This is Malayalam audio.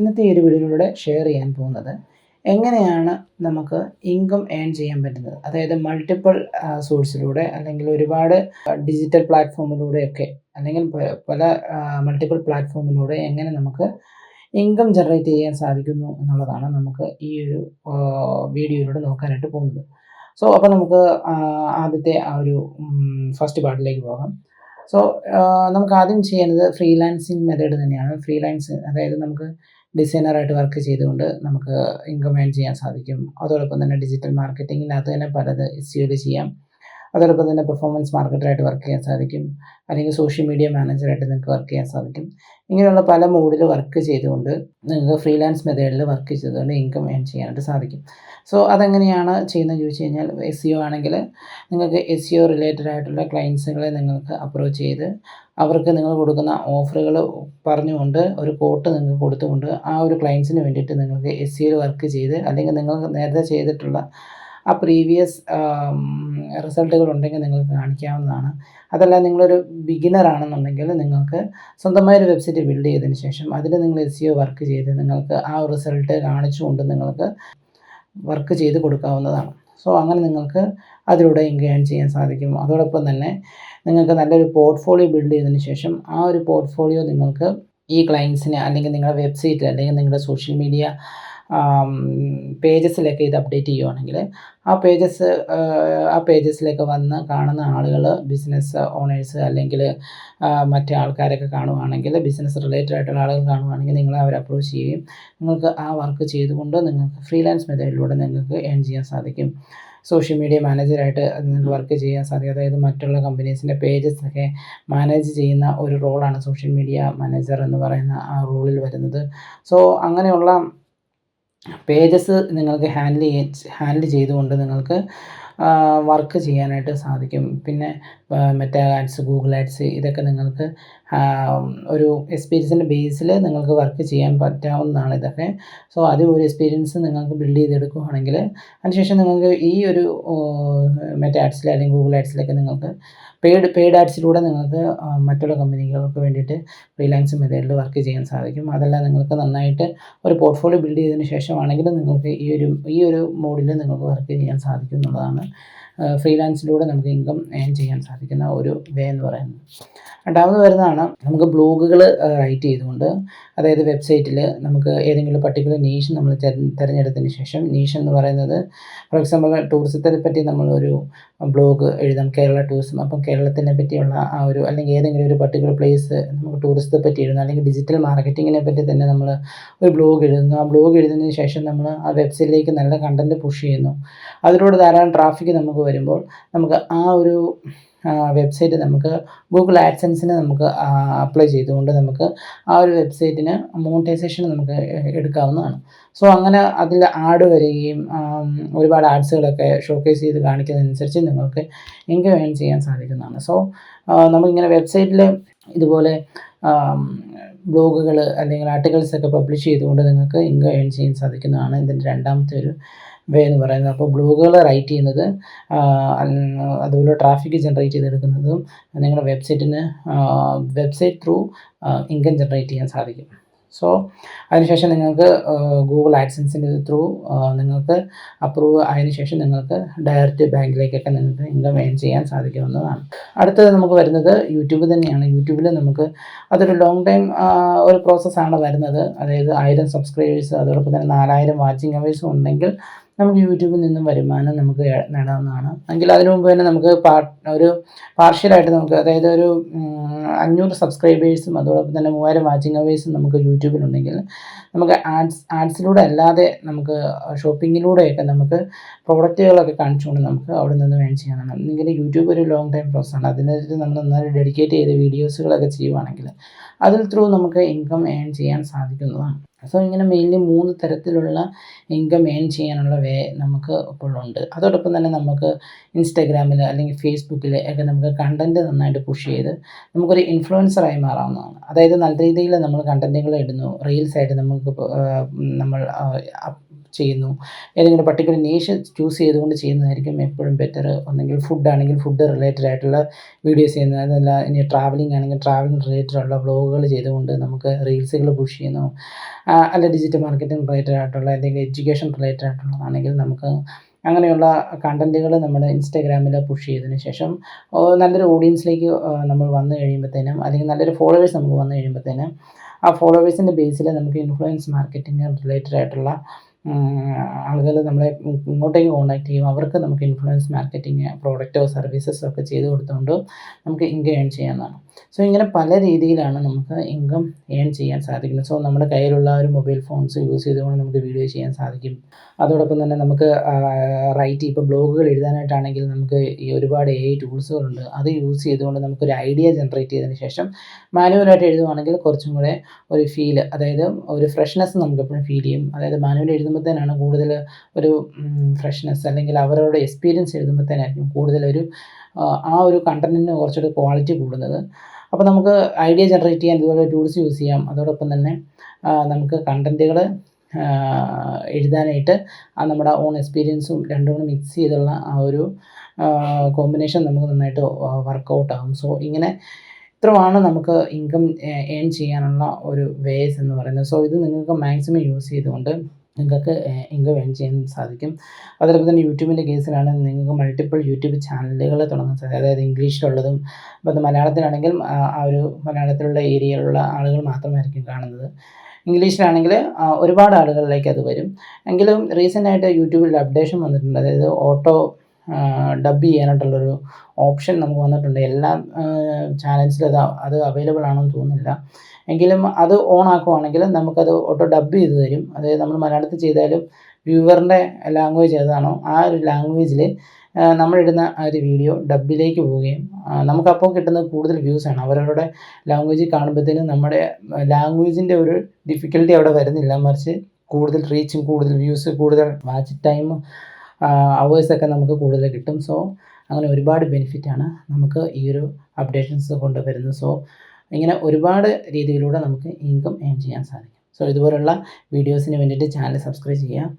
ഇന്നത്തെ ഈ ഒരു വീഡിയോയിലൂടെ ഷെയർ ചെയ്യാൻ പോകുന്നത് എങ്ങനെയാണ് നമുക്ക് ഇൻകം ഏൺ ചെയ്യാൻ പറ്റുന്നത്. അതായത് മൾട്ടിപ്പിൾ സോഴ്സിലൂടെ അല്ലെങ്കിൽ ഒരുപാട് ഡിജിറ്റൽ പ്ലാറ്റ്ഫോമിലൂടെയൊക്കെ അല്ലെങ്കിൽ പല മൾട്ടിപ്പിൾ പ്ലാറ്റ്ഫോമിലൂടെ എങ്ങനെ നമുക്ക് ഇൻകം ജനറേറ്റ് ചെയ്യാൻ സാധിക്കുന്നു എന്നുള്ളതാണ് നമുക്ക് ഈ ഒരു വീഡിയോയിലൂടെ നോക്കാനായിട്ട് പോകുന്നത്. സോ അപ്പോൾ നമുക്ക് ആദ്യത്തെ ആ ഒരു ഫസ്റ്റ് പാർട്ടിലേക്ക് പോകാം. സോ നമുക്ക് ആദ്യം ചെയ്യേണ്ടത് ഫ്രീലാൻസിങ് മെത്തേഡ് തന്നെയാണ്. അതായത് നമുക്ക് ഡിസൈനറായിട്ട് വർക്ക് ചെയ്തുകൊണ്ട് നമുക്ക് ഇൻകം ഏൺ ചെയ്യാൻ സാധിക്കും. അതോടൊപ്പം തന്നെ ഡിജിറ്റൽ മാർക്കറ്റിങ്ങിനകത്ത് തന്നെ പലത് എസ്ഇഒയിൽ ചെയ്യാം. അതോടൊപ്പം തന്നെ പെർഫോമൻസ് മാർക്കറ്ററായിട്ട് വർക്ക് ചെയ്യാൻ സാധിക്കും. അല്ലെങ്കിൽ സോഷ്യൽ മീഡിയ മാനേജറായിട്ട് നിങ്ങൾക്ക് വർക്ക് ചെയ്യാൻ സാധിക്കും. ഇങ്ങനെയുള്ള പല മോഡിൽ വർക്ക് ചെയ്തുകൊണ്ട് നിങ്ങൾക്ക് ഫ്രീലാൻസ് മെത്തേഡിൽ വർക്ക് ചെയ്തുകൊണ്ട് ഇൻകം ഏൺ ചെയ്യാനായിട്ട് സാധിക്കും. സോ അതെങ്ങനെയാണ് ചെയ്യുന്നതെന്ന് ചോദിച്ചു കഴിഞ്ഞാൽ, എസ്ഇഒ ആണെങ്കിൽ നിങ്ങൾക്ക് എസ്ഇഒ റിലേറ്റഡ് ആയിട്ടുള്ള ക്ലയൻസുകളെ നിങ്ങൾക്ക് അപ്രോച്ച് ചെയ്ത് അവർക്ക് നിങ്ങൾ കൊടുക്കുന്ന ഓഫറുകൾ പറഞ്ഞുകൊണ്ട് ഒരു കോട്ട് നിങ്ങൾക്ക് കൊടുത്തുകൊണ്ട് ആ ഒരു ക്ലയൻസിന് വേണ്ടിയിട്ട് നിങ്ങൾക്ക് എസ്ഇഒയിൽ വർക്ക് ചെയ്ത് അല്ലെങ്കിൽ നിങ്ങൾ നേരത്തെ ചെയ്തിട്ടുള്ള ആ പ്രീവിയസ് റിസൾട്ടുകൾ ഉണ്ടെങ്കിൽ നിങ്ങൾക്ക് കാണിക്കാവുന്നതാണ്. അതല്ല നിങ്ങളൊരു ബിഗിനർ ആണെന്നുണ്ടെങ്കിൽ നിങ്ങൾക്ക് സ്വന്തമായൊരു വെബ്സൈറ്റ് ബിൽഡ് ചെയ്തതിന് ശേഷം അതിൽ നിങ്ങൾ എസ്ഇഒ വർക്ക് ചെയ്ത് നിങ്ങൾക്ക് ആ റിസൾട്ട് കാണിച്ചുകൊണ്ട് നിങ്ങൾക്ക് വർക്ക് ചെയ്ത് കൊടുക്കാവുന്നതാണ്. സോ അങ്ങനെ നിങ്ങൾക്ക് അതിലൂടെ ഇൻകം ഏൺ ചെയ്യാൻ സാധിക്കും. അതോടൊപ്പം തന്നെ നിങ്ങൾക്ക് നല്ലൊരു പോർട്ട്ഫോളിയോ ബിൽഡ് ചെയ്തതിന് ശേഷം ആ ഒരു പോർട്ട്ഫോളിയോ നിങ്ങൾക്ക് ഈ ക്ലയൻസിന് അല്ലെങ്കിൽ നിങ്ങളുടെ വെബ്സൈറ്റിൽ അല്ലെങ്കിൽ നിങ്ങളുടെ സോഷ്യൽ മീഡിയ പേജസിലൊക്കെ ഇത് അപ്ഡേറ്റ് ചെയ്യുവാണെങ്കിൽ ആ പേജസിലേക്ക് വന്ന് കാണുന്ന ആളുകൾ ബിസിനസ് ഓണേഴ്സ് അല്ലെങ്കിൽ മറ്റ് ആൾക്കാരൊക്കെ കാണുവാണെങ്കിൽ, ബിസിനസ് റിലേറ്റഡ് ആയിട്ടുള്ള ആളുകൾ കാണുവാണെങ്കിൽ നിങ്ങളെ അവർ അപ്രോച്ച് ചെയ്യുകയും നിങ്ങൾക്ക് ആ വർക്ക് ചെയ്തുകൊണ്ട് നിങ്ങൾക്ക് ഫ്രീലാൻസ് മെത്തേഡിലൂടെ നിങ്ങൾക്ക് ഏൺ ചെയ്യാൻ സാധിക്കും. സോഷ്യൽ മീഡിയ മാനേജറായിട്ട് നിങ്ങൾക്ക് വർക്ക് ചെയ്യാൻ സാധിക്കും. അതായത് മറ്റുള്ള കമ്പനീസിൻ്റെ പേജസൊക്കെ മാനേജ് ചെയ്യുന്ന ഒരു റോളാണ് സോഷ്യൽ മീഡിയ മാനേജർ എന്ന് പറയുന്ന ആ റോളിൽ വരുന്നത്. സോ അങ്ങനെയുള്ള പേജസ് നിങ്ങൾക്ക് ഹാൻഡിൽ ചെയ്തുകൊണ്ട് നിങ്ങൾക്ക് വർക്ക് ചെയ്യാനായിട്ട് സാധിക്കും. പിന്നെ മെറ്റാ ആഡ്സ്, ഗൂഗിൾ ആഡ്സ് ഇതൊക്കെ നിങ്ങൾക്ക് ഒരു എക്സ്പീരിയൻസിൻ്റെ ബേസിൽ നിങ്ങൾക്ക് വർക്ക് ചെയ്യാൻ പറ്റാവുന്നതാണ് ഇതൊക്കെ. സോ ഒരു എക്സ്പീരിയൻസ് നിങ്ങൾക്ക് ബിൽഡ് ചെയ്തെടുക്കുകയാണെങ്കിൽ അതിനുശേഷം നിങ്ങൾക്ക് ഈ ഒരു മെറ്റാ ആഡ്സിൽ അല്ലെങ്കിൽ ഗൂഗിൾ ആഡ്സിലൊക്കെ നിങ്ങൾക്ക് പെയ്ഡ് ആഡ്സിലൂടെ നിങ്ങൾക്ക് മറ്റുള്ള കമ്പനികൾക്ക് വേണ്ടിയിട്ട് ഫ്രീലാൻസ് മെത്തേഡിൽ വർക്ക് ചെയ്യാൻ സാധിക്കും. അതല്ല നിങ്ങൾക്ക് നന്നായിട്ട് ഒരു പോർട്ട്ഫോളിയോ ബിൽഡ് ചെയ്തതിന് ശേഷമാണെങ്കിൽ നിങ്ങൾക്ക് ഈ ഒരു മോഡിൽ നിങ്ങൾക്ക് വർക്ക് ചെയ്യാൻ സാധിക്കും എന്നുള്ളതാണ് ഫ്രീലാൻസിലൂടെ നമുക്ക് ഇൻകം ഏൺ ചെയ്യാൻ സാധിക്കുന്ന ഒരു വേ എന്ന് പറയുന്നത്. രണ്ടാമത് വരുന്നതാണ് നമുക്ക് ബ്ലോഗുകൾ റൈറ്റ് ചെയ്തുകൊണ്ട്, അതായത് വെബ്സൈറ്റിൽ നമുക്ക് ഏതെങ്കിലും പർട്ടിക്കുലർ നീഷ് നമ്മൾ തിരഞ്ഞെടുത്തതിന് ശേഷം, നീഷ് എന്ന് പറയുന്നത് ഫോർ എക്സാമ്പിൾ ടൂറിസത്തെ പറ്റി നമ്മളൊരു ബ്ലോഗ് എഴുതാം, കേരള ടൂറിസം. അപ്പം കേരളത്തിനെ പറ്റിയുള്ള ആ ഒരു അല്ലെങ്കിൽ ഏതെങ്കിലും ഒരു പർട്ടിക്കുലർ പ്ലേസ് നമുക്ക് ടൂറിസത്തെ പറ്റി എഴുതാം, അല്ലെങ്കിൽ ഡിജിറ്റൽ മാർക്കറ്റിങ്ങിനെ പറ്റി തന്നെ നമ്മൾ ഒരു ബ്ലോഗ് എഴുതുന്നു. ആ ബ്ലോഗ് എഴുതുന്നതിന് ശേഷം നമ്മൾ ആ വെബ്സൈറ്റിലേക്ക് നല്ല കണ്ടൻറ്റ് പുഷ് ചെയ്യുന്നു. അതിലൂടെ ധാരാളം ട്രാഫിക് നമുക്ക് വരുമ്പോൾ നമുക്ക് ആ ഒരു വെബ്സൈറ്റ് നമുക്ക് ഗൂഗിൾ ആഡ്സെൻസിന് നമുക്ക് അപ്ലൈ ചെയ്തുകൊണ്ട് നമുക്ക് ആ ഒരു വെബ്സൈറ്റിന് മോണിറ്റൈസേഷൻ നമുക്ക് എടുക്കാവുന്നതാണ്. സോ അങ്ങനെ അതിൽ ആഡ് വരികയും ഒരുപാട് ആഡ്സുകളൊക്കെ ഷോക്കേസ് ചെയ്ത് കാണിക്കുന്നതനുസരിച്ച് നിങ്ങൾക്ക് ഇൻകം ഏൺ ചെയ്യാൻ സാധിക്കുന്നതാണ്. സോ നമുക്കിങ്ങനെ വെബ്സൈറ്റിൽ ഇതുപോലെ ബ്ലോഗുകൾ അല്ലെങ്കിൽ ആർട്ടിക്കിൾസൊക്കെ പബ്ലിഷ് ചെയ്തുകൊണ്ട് നിങ്ങൾക്ക് ഇൻകം ഏൺ ചെയ്യാൻ സാധിക്കുന്നതാണ് ഇതിൻ്റെ രണ്ടാമത്തെ ഒരു വേ എന്ന് പറയുന്നത്. അപ്പോൾ ബ്ലോഗുകൾ റൈറ്റ് ചെയ്യുന്നത് അതുപോലെ ട്രാഫിക് ജനറേറ്റ് ചെയ്തെടുക്കുന്നതും നിങ്ങളുടെ വെബ്സൈറ്റ് ത്രൂ ഇൻകം ജനറേറ്റ് ചെയ്യാൻ സാധിക്കും. സോ അതിനുശേഷം നിങ്ങൾക്ക് ഗൂഗിൾ ആഡ്സെൻസിൻ്റെ ത്രൂ നിങ്ങൾക്ക് അപ്രൂവ് ആയതിനു ശേഷം നിങ്ങൾക്ക് ഡയറക്റ്റ് ബാങ്കിലേക്കൊക്കെ നിങ്ങൾക്ക് ഇൻകം ഏൺ ചെയ്യാൻ സാധിക്കുന്നതാണ്. അടുത്തത് നമുക്ക് വരുന്നത് യൂട്യൂബ് തന്നെയാണ്. യൂട്യൂബിൽ നമുക്ക് അതൊരു ലോങ് ടൈം ഒരു പ്രോസസ്സാണ് വരുന്നത്. അതായത് 1000 സബ്സ്ക്രൈബേഴ്സ് അതോടൊപ്പം തന്നെ 4000 വാച്ചിങ് അവേഴ്സും ഉണ്ടെങ്കിൽ നമുക്ക് യൂട്യൂബിൽ നിന്നും വരുമാനം നമുക്ക് നേടാവുന്നതാണ്. എങ്കിൽ അതിനു മുമ്പ് തന്നെ നമുക്ക് ഒരു പാർഷ്യലായിട്ട് നമുക്ക്, അതായത് ഒരു 500 സബ്സ്ക്രൈബേഴ്സും അതോടൊപ്പം തന്നെ 3000 വാച്ചിങ് അവേഴ്സും നമുക്ക് യൂട്യൂബിലുണ്ടെങ്കിൽ നമുക്ക് ആഡ്സിലൂടെ അല്ലാതെ നമുക്ക് ഷോപ്പിങ്ങിലൂടെയൊക്കെ നമുക്ക് പ്രോഡക്റ്റുകളൊക്കെ കാണിച്ചുകൊണ്ട് നമുക്ക് അവിടെ നിന്ന് ഏൺ ചെയ്യാനാണ്. എങ്കിൽ യൂട്യൂബ് ഒരു ലോങ് ടൈം പ്രോസസ്സാണ്. അതിനകത്ത് നമ്മൾ നന്നായി ഡെഡിക്കേറ്റ് ചെയ്ത് വീഡിയോസുകളൊക്കെ ചെയ്യുവാണെങ്കിൽ അതിൽ ത്രൂ നമുക്ക് ഇൻകം ഏൺ ചെയ്യാൻ സാധിക്കുന്നതാണ്. സോ ഇങ്ങനെ മെയിൻലി 3 തരത്തിലുള്ള ഇൻകം ഏൺ ചെയ്യാനുള്ള വേ നമുക്ക് ഇപ്പോഴുണ്ട്. അതോടൊപ്പം തന്നെ നമുക്ക് ഇൻസ്റ്റാഗ്രാമിൽ അല്ലെങ്കിൽ ഫേസ്ബുക്കിൽ ഒക്കെ നമുക്ക് കണ്ടൻറ്റ് നന്നായിട്ട് പുഷ് ചെയ്ത് നമുക്കൊരു ഇൻഫ്ലുവൻസറായി മാറാവുന്നതാണ്. അതായത് നല്ല രീതിയിൽ നമ്മൾ കണ്ടൻറ്റുകൾ ഇടുന്നു, റീൽസായിട്ട് നമ്മൾ ചെയ്യുന്നു. ഏതെങ്കിലും പർട്ടിക്കുലർ നീഷ് ചൂസ് ചെയ്തുകൊണ്ട് ചെയ്യുന്നതായിരിക്കും എപ്പോഴും ബെറ്റർ. ഒന്നെങ്കിൽ ഫുഡാണെങ്കിൽ ഫുഡ് റിലേറ്റഡ് ആയിട്ടുള്ള വീഡിയോസ് ചെയ്യുന്നത്, അതല്ല ഇനി ട്രാവലിംഗ് ആണെങ്കിൽ ട്രാവലിംഗ് റിലേറ്റഡ് ഉള്ള വ്ളോഗുകൾ ചെയ്തുകൊണ്ട് നമുക്ക് റീൽസുകൾ പുഷ് ചെയ്യുന്നു. അല്ല ഡിജിറ്റൽ മാർക്കറ്റിംഗ് റിലേറ്റഡ് ആയിട്ടുള്ള എന്തെങ്കിലും എഡ്യൂക്കേഷൻ റിലേറ്റഡ് ആയിട്ടുള്ളതാണെങ്കിൽ നമുക്ക് അങ്ങനെയുള്ള കണ്ടൻറ്റുകൾ നമ്മുടെ ഇൻസ്റ്റാഗ്രാമിൽ പുഷ് ചെയ്തതിന് ശേഷം നല്ലൊരു ഓഡിയൻസിലേക്ക് നമ്മൾ വന്നു കഴിയുമ്പോഴത്തേനും, അല്ലെങ്കിൽ നല്ലൊരു ഫോളോവേഴ്സ് നമുക്ക് വന്നു കഴിയുമ്പോഴത്തേനും, ആ ഫോളോവേഴ്സിൻ്റെ ബേസിൽ നമുക്ക് ഇൻഫ്ലുവൻസ് മാർക്കറ്റിംഗ് റിലേറ്റഡ് ആയിട്ടുള്ള ആളുകൾ നമ്മളെ ഇങ്ങോട്ടേക്ക് കോൺടാക്ട് ചെയ്യും. അവർക്ക് നമുക്ക് ഇൻഫ്ലുവൻസ് മാർക്കറ്റിംഗ് പ്രോഡക്റ്റോ സർവീസസോ ഒക്കെ ചെയ്ത് കൊടുത്തുകൊണ്ട് നമുക്ക് ഇൻകം ഏൺ ചെയ്യാവുന്നതാണ്. സോ ഇങ്ങനെ പല രീതിയിലാണ് നമുക്ക് ഇൻകം ഏൺ ചെയ്യാൻ സാധിക്കുന്നത്. സോ നമ്മുടെ കയ്യിലുള്ള ഒരു മൊബൈൽ ഫോൺസ് യൂസ് ചെയ്തുകൊണ്ട് നമുക്ക് വീഡിയോ ചെയ്യാൻ സാധിക്കും. അതോടൊപ്പം തന്നെ നമുക്ക് ഇപ്പോൾ ബ്ലോഗുകൾ എഴുതാനായിട്ടാണെങ്കിൽ നമുക്ക് ഈ ഒരുപാട് AI ടൂൾസുകളുണ്ട്. അത് യൂസ് ചെയ്തുകൊണ്ട് നമുക്കൊരു ഐഡിയ ജനറേറ്റ് ചെയ്തതിന് ശേഷം മാനുവലായിട്ട് എഴുതുവാണെങ്കിൽ കുറച്ചും കൂടെ ഒരു ഫീല്, അതായത് ഒരു ഫ്രഷ്നെസ് നമുക്കെപ്പോഴും ഫീൽ ചെയ്യും. അതായത് മാനുവൽ എഴുതുമ്പോഴത്തേനാണ് കൂടുതൽ ഒരു ഫ്രഷ്നെസ്, അല്ലെങ്കിൽ അവരവരുടെ എക്സ്പീരിയൻസ് എഴുതുമ്പോഴത്തേനായിരിക്കും കൂടുതലൊരു ആ ഒരു കണ്ടൻറ്റിന് കുറച്ചുകൂടി ക്വാളിറ്റി കൂടുന്നത്. അപ്പോൾ നമുക്ക് ഐഡിയ ജനറേറ്റ് ചെയ്യാൻ ഇതുപോലെ ടൂൾസ് യൂസ് ചെയ്യാം. അതോടൊപ്പം തന്നെ നമുക്ക് കണ്ടൻറ്റുകൾ എഴുതാനായിട്ട് നമ്മുടെ ഓൺ എക്സ്പീരിയൻസും രണ്ടും കൂടി മിക്സ് ചെയ്തുള്ള ആ ഒരു കോമ്പിനേഷൻ നമുക്ക് നന്നായിട്ട് വർക്കൗട്ട് ആകും. സോ ഇങ്ങനെ ഇത്രയുമാണ് നമുക്ക് ഇൻകം ഏൺ ചെയ്യാനുള്ള ഒരു വേസ് എന്ന് പറയുന്നത്. സോ ഇത് നിങ്ങൾക്ക് മാക്സിമം യൂസ് ചെയ്തുകൊണ്ട് നിങ്ങൾക്ക് ഇൻകം ഏൺ ചെയ്യാൻ സാധിക്കും. അതോടൊപ്പം തന്നെ യൂട്യൂബിൻ്റെ കേസിലാണ് നിങ്ങൾക്ക് മൾട്ടിപ്പിൾ യൂട്യൂബ് ചാനലുകൾ തുടങ്ങാൻ സാധിക്കും. അതായത് ഇംഗ്ലീഷിലുള്ളതും, അപ്പോൾ അത് മലയാളത്തിലാണെങ്കിൽ ആ ഒരു മലയാളത്തിലുള്ള ഏരിയയിലുള്ള ആളുകൾ മാത്രമായിരിക്കും കാണുന്നത്. ഇംഗ്ലീഷിലാണെങ്കിൽ ഒരുപാട് ആളുകളിലേക്ക് അത് വരും. എങ്കിലും റീസെൻ്റായിട്ട് യൂട്യൂബിൽ അപ്ഡേഷൻ വന്നിട്ടുണ്ട്. അതായത് ഓട്ടോ ഡബ് ചെയ്യാനായിട്ടുള്ളൊരു ഓപ്ഷൻ നമുക്ക് വന്നിട്ടുണ്ട്. എല്ലാ ചാനൽസിലും അത് അവൈലബിൾ ആണെന്ന് തോന്നുന്നില്ല. എങ്കിലും അത് ഓൺ ആക്കുവാണെങ്കിൽ നമുക്കത് ഓട്ടോ ഡബ് ചെയ്ത് തരും. അതായത് നമ്മൾ മലയാളത്തിൽ ചെയ്താലും വ്യൂവറിൻ്റെ ലാംഗ്വേജ് ഏതാണോ ആ ഒരു ലാംഗ്വേജിൽ നമ്മളിടുന്ന ആ ഒരു വീഡിയോ ഡബ്ബിലേക്ക് പോവുകയും നമുക്കപ്പോൾ കിട്ടുന്നത് കൂടുതൽ വ്യൂസാണ്. അവരവരുടെ ലാംഗ്വേജിൽ കാണുമ്പോഴത്തേനും നമ്മുടെ ലാംഗ്വേജിൻ്റെ ഒരു ഡിഫിക്കൽറ്റി അവിടെ വരുന്നില്ല. മറിച്ച് കൂടുതൽ റീച്ചും കൂടുതൽ വ്യൂസ്, കൂടുതൽ വാച്ച് ടൈം അവേഴ്സൊക്കെ നമുക്ക് കൂടുതൽ കിട്ടും. സോ അങ്ങനെ ഒരുപാട് ബെനിഫിറ്റാണ് നമുക്ക് ഈ ഒരു അപ്ഡേഷൻസ് കൊണ്ടുവരുന്നത്. സോ ഇങ്ങനെ ഒരുപാട് രീതിയിലൂടെ നമുക്ക് ഇൻകം ഏൺ ചെയ്യാൻ സാധിക്കും. സോ ഇതുപോലുള്ള വീഡിയോസിന് വേണ്ടിയിട്ട് ചാനൽ സബ്സ്ക്രൈബ് ചെയ്യുക.